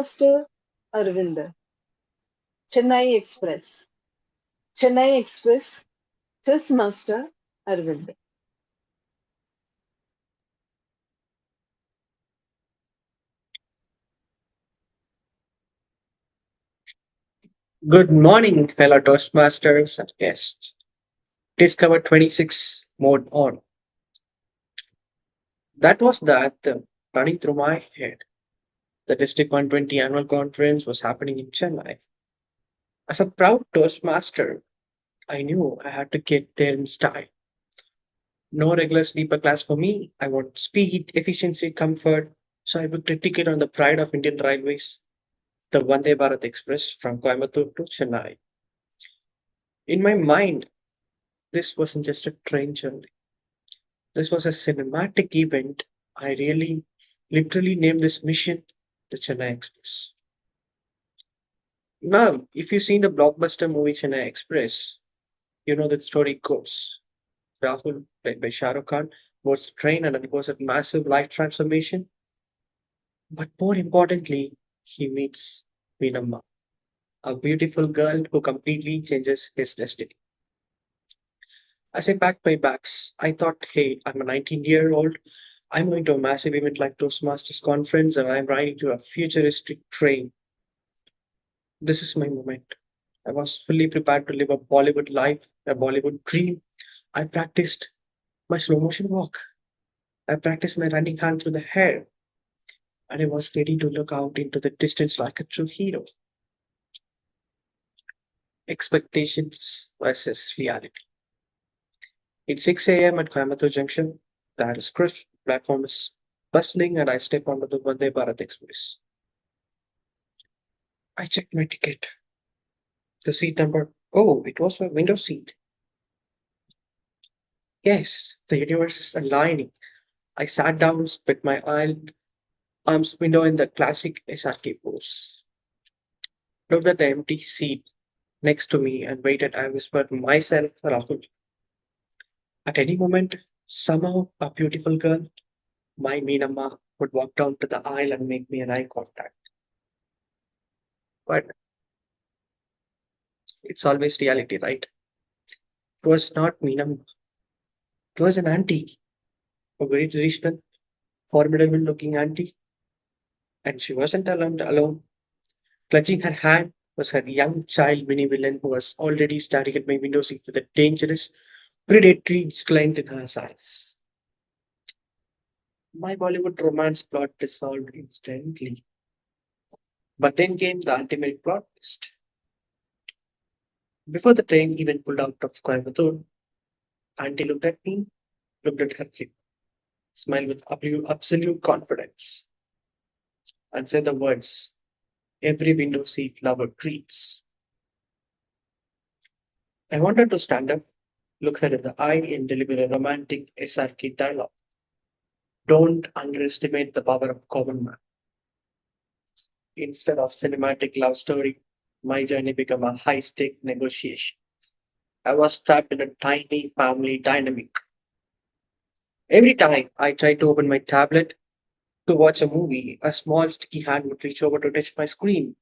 Toastmaster Aravindha, Chennai Express, Chennai Express, Toastmaster Aravindha. Good morning, fellow Toastmasters and guests. Discover 26 mode on. That was the anthem running through my head. The District 120 annual conference was happening in Chennai. As a proud Toastmaster, I knew I had to get there in style. No regular sleeper class for me. I want speed, efficiency, comfort. So I booked a ticket on the Pride of Indian Railways, the Vande Bharat Express from Coimbatore to Chennai. In my mind, this wasn't just a train journey. This was a cinematic event. I really literally named this mission the Chennai Express. Now, if you've seen the blockbuster movie Chennai Express, you know the story goes. Rahul, played by Shah Rukh Khan, boards the train and undergoes a massive life transformation. But more importantly, he meets Vinamma, a beautiful girl who completely changes his destiny. As I packed my bags, I thought, hey, I'm a 19-year-old. I'm going to a massive event like Toastmasters conference and I'm riding to a futuristic train. This is my moment. I was fully prepared to live a Bollywood life, a Bollywood dream. I practiced my slow motion walk. I practiced my running hand through the hair. And I was ready to look out into the distance like a true hero. Expectations versus reality. It's 6 a.m. at Coimbatore Junction. The air is crisp, platform is bustling, and I step onto the Vande Bharat Express. I checked my ticket. The seat number. Oh, it was a window seat. Yes, the universe is aligning. I sat down, split my arms window in the classic SRK pose. Looked at the empty seat next to me and waited. I whispered to myself, Rahul. At any moment, somehow a beautiful girl, my Meenamma, would walk down to the aisle and make me an eye contact. But it's always reality, right? It was not Meenamma. It was an auntie, a very traditional, formidable looking auntie. And she wasn't alone. Clutching her hand was her young child mini villain who was already staring at my window seat with a dangerous, predatory glint in her eyes. My Bollywood romance plot dissolved instantly. But then came the ultimate plot twist. Before the train even pulled out of Coimbatore, Auntie looked at me, looked at her kid, smiled with absolute confidence, and said the words, every window seat lover treats. I wanted to stand up, look her in the eye, and deliver a romantic SRK dialogue. Don't underestimate the power of common man. Instead of cinematic love story, my journey became a high-stake negotiation. I was trapped in a tiny family dynamic. Every time I tried to open my tablet to watch a movie, a small sticky hand would reach over to touch my screen.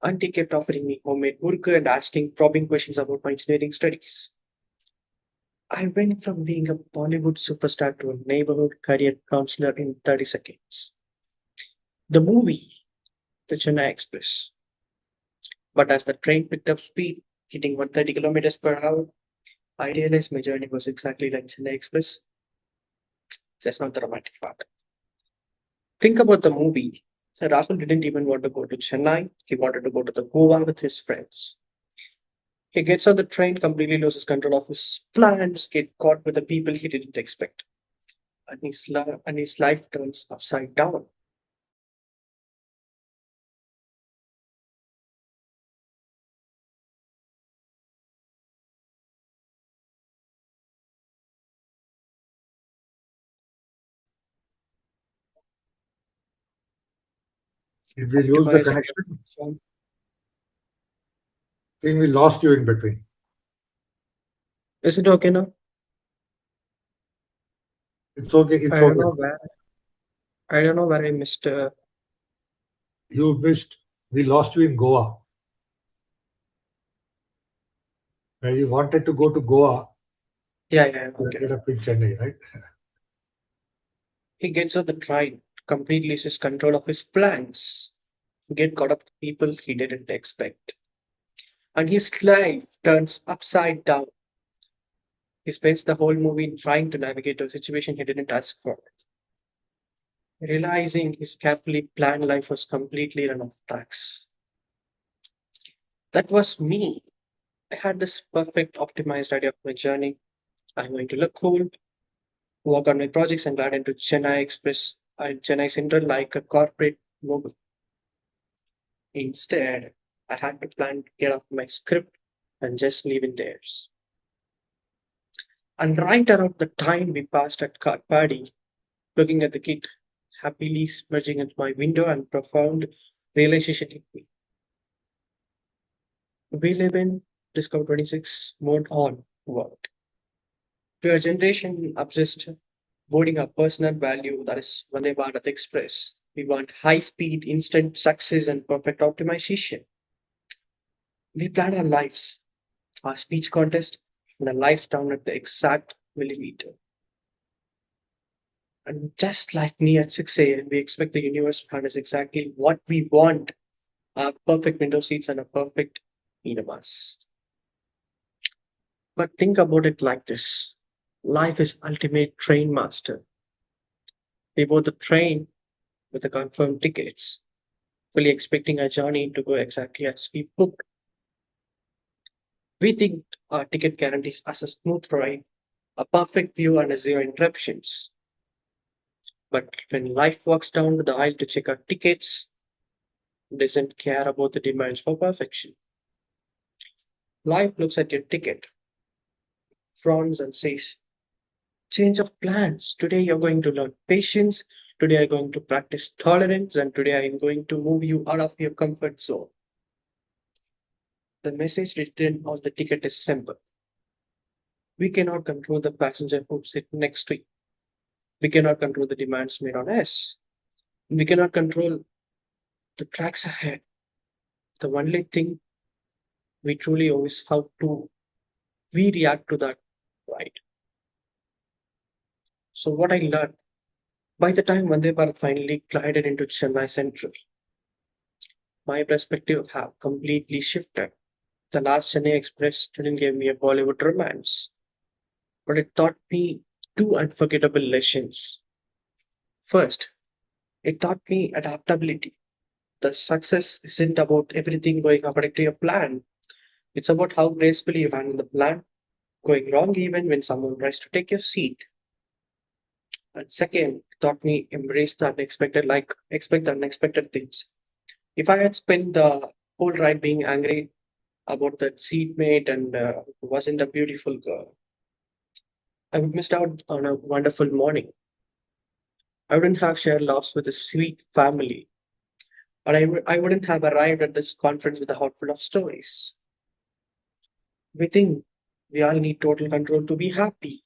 Auntie kept offering me homemade burger and asking probing questions about my engineering studies. I went from being a Bollywood superstar to a neighborhood career counselor in 30 seconds. The movie, The Chennai Express. But as the train picked up speed, hitting 130 kilometers per hour, I realized my journey was exactly like Chennai Express, just not the romantic part. Think about the movie. Rahul didn't even want to go to Chennai, he wanted to go to the Goa with his friends. He gets on the train, completely loses control of his plans, get caught with the people he didn't expect, and his life turns upside down. Did we Okay, lose for the a second. connection? So, I think we lost you in between. is it okay now? It's okay. It's I don't okay. know where. I don't know where I missed. You missed. We lost you in Goa, where you wanted to go to Goa. Yeah, yeah, You okay. ended up in Chennai, right? He gets on the train, completely loses control of his plans, get caught up with people he didn't expect. And his life turns upside down. He spends the whole movie trying to navigate a situation he didn't ask for, realizing his carefully planned life was completely run off tracks. That was me. I had this perfect optimized idea of my journey. I'm going to look cool, work on my projects, and land into Chennai Express and Chennai Central like a corporate mogul. Instead, I had to plan to get off my script and just leave in theirs. And right around the time we passed at car party, looking at the kid happily smudging at my window and profound realization hit me. We live in Discover 26 mode on world. We are a generation obsessed boarding a personal value that is Vande Bharat Express. We want high speed, instant success, and perfect optimization. We plan our lives, our speech contest, and our lives down at the exact millimeter. And just like me at 6 a.m., we expect the universe to hand us exactly what we want, our perfect window seats and a perfect enemas. But think about it like this. Life is ultimate train master. We board the train with the confirmed tickets, fully expecting our journey to go exactly as we booked. We think our ticket guarantees us a smooth ride, a perfect view, and a zero interruptions. But when life walks down the aisle to check our tickets, it doesn't care about the demands for perfection. Life looks at your ticket, frowns, and says, change of plans. Today you're going to learn patience. Today I'm going to practice tolerance. And today I'm going to move you out of your comfort zone. The message written on the ticket is simple. We cannot control the passenger who sit next to you. We cannot control the demands made on us. We cannot control the tracks ahead. The only thing we truly owe is how to we react to that right. So what I learned by the time Vande Bharat finally glided into Chennai Central, my perspective have completely shifted. The last Chennai Express didn't give me a Bollywood romance, but it taught me two unforgettable lessons. First, it taught me adaptability. The success isn't about everything going according to your plan. It's about how gracefully you handle the plan, going wrong even when someone tries to take your seat. And second, it taught me embrace the unexpected, like expect the unexpected things. If I had spent the whole ride being angry about that seatmate and wasn't a beautiful girl, I would missed out on a wonderful morning. I wouldn't have shared laughs with a sweet family, or I wouldn't have arrived at this conference with a heart full of stories. We think we all need total control to be happy,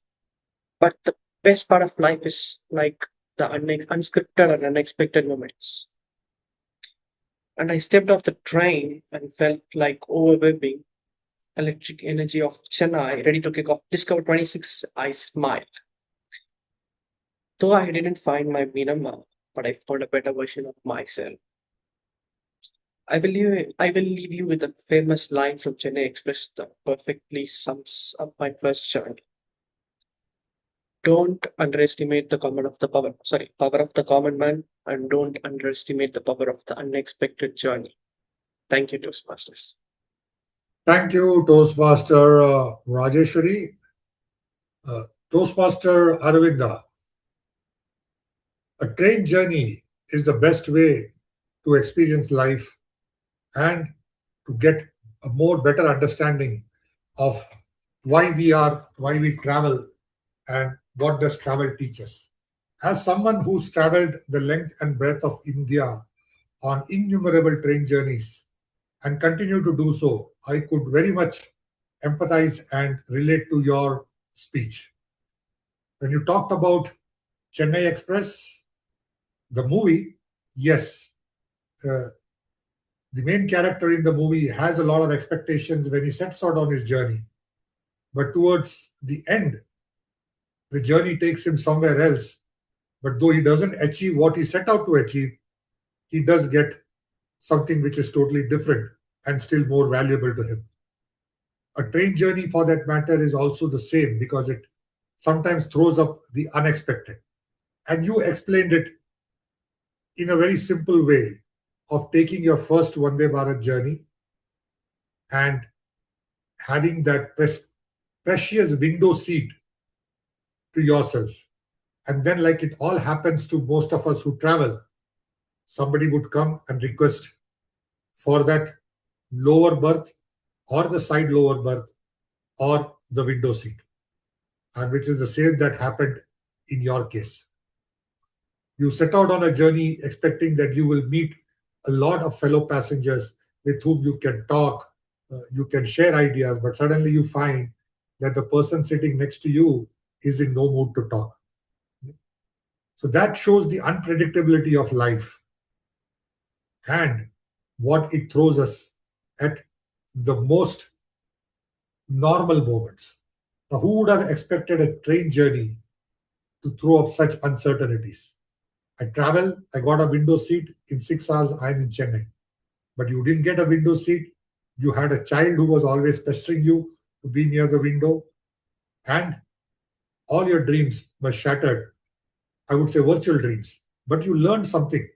but the best part of life is like the unscripted and unexpected moments. And I stepped off the train and felt like overwhelming electric energy of Chennai, ready to kick off Discover 26. I smiled. Though I didn't find my Minamma, but I found a better version of myself. I will leave you with a famous line from Chennai Express that perfectly sums up my first journey. Don't underestimate the power of the common man, and don't underestimate the power of the unexpected journey. Thank you, Toastmasters. Thank you, Toastmaster Rajeshwari. Toastmaster Aravindha. A train journey is the best way to experience life and to get a more better understanding of why we travel, and what does travel teach us. As someone who's traveled the length and breadth of India on innumerable train journeys and continue to do so, I could very much empathize and relate to your speech. When you talked about Chennai Express, the movie, yes, The main character in the movie has a lot of expectations when he sets out on his journey, but towards the end, the journey takes him somewhere else. But though he doesn't achieve what he set out to achieve, he does get something which is totally different and still more valuable to him. A train journey, for that matter, is also the same because it sometimes throws up the unexpected. And you explained it in a very simple way of taking your first Vande Bharat journey and having that precious window seat to yourself. And then, like it all happens to most of us who travel, somebody would come and request for that lower berth or the side lower berth or the window seat, and which is the same that happened in your case. You set out on a journey expecting that you will meet a lot of fellow passengers with whom you can talk, you can share ideas, but suddenly you find that the person sitting next to you is in no mood to talk. So that shows the unpredictability of life and what it throws us at the most normal moments. Now, who would have expected a train journey to throw up such uncertainties? I travel, I got a window seat. In 6 hours, I'm in Chennai. But you didn't get a window seat. You had a child who was always pestering you to be near the window. And all your dreams were shattered. I would say virtual dreams. But you learned something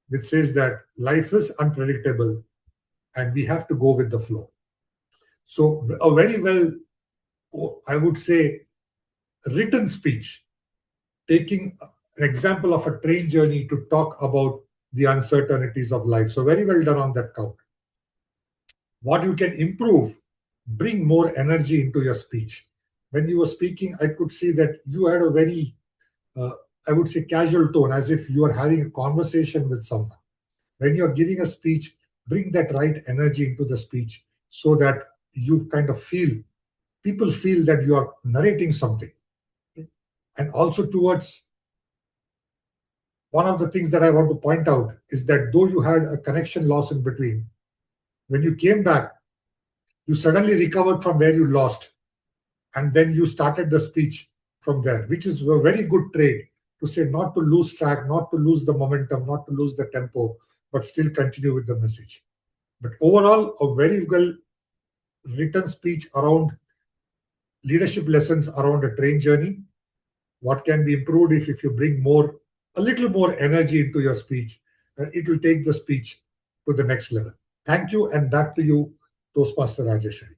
which says that life is unpredictable and we have to go with the flow. So, a very well, I would say, written speech, taking an example of a train journey to talk about the uncertainties of life. So, very well done on that count. What you can improve, bring more energy into your speech. When you were speaking, I could see that you had a very, uh, I would say, casual tone, as if you are having a conversation with someone. When you're giving a speech, bring that right energy into the speech so that you kind of feel, people feel that you are narrating something. And also, towards one of the things that I want to point out is that though you had a connection loss in between, when you came back, you suddenly recovered from where you lost. And then you started the speech from there, which is a very good trait to say not to lose track, not to lose the momentum, not to lose the tempo, but still continue with the message. But overall, a very well written speech around leadership lessons around a train journey. What can be improved if you bring more, a little more energy into your speech, it will take the speech to the next level. Thank you, and back to you, Toastmaster Rajeshwari.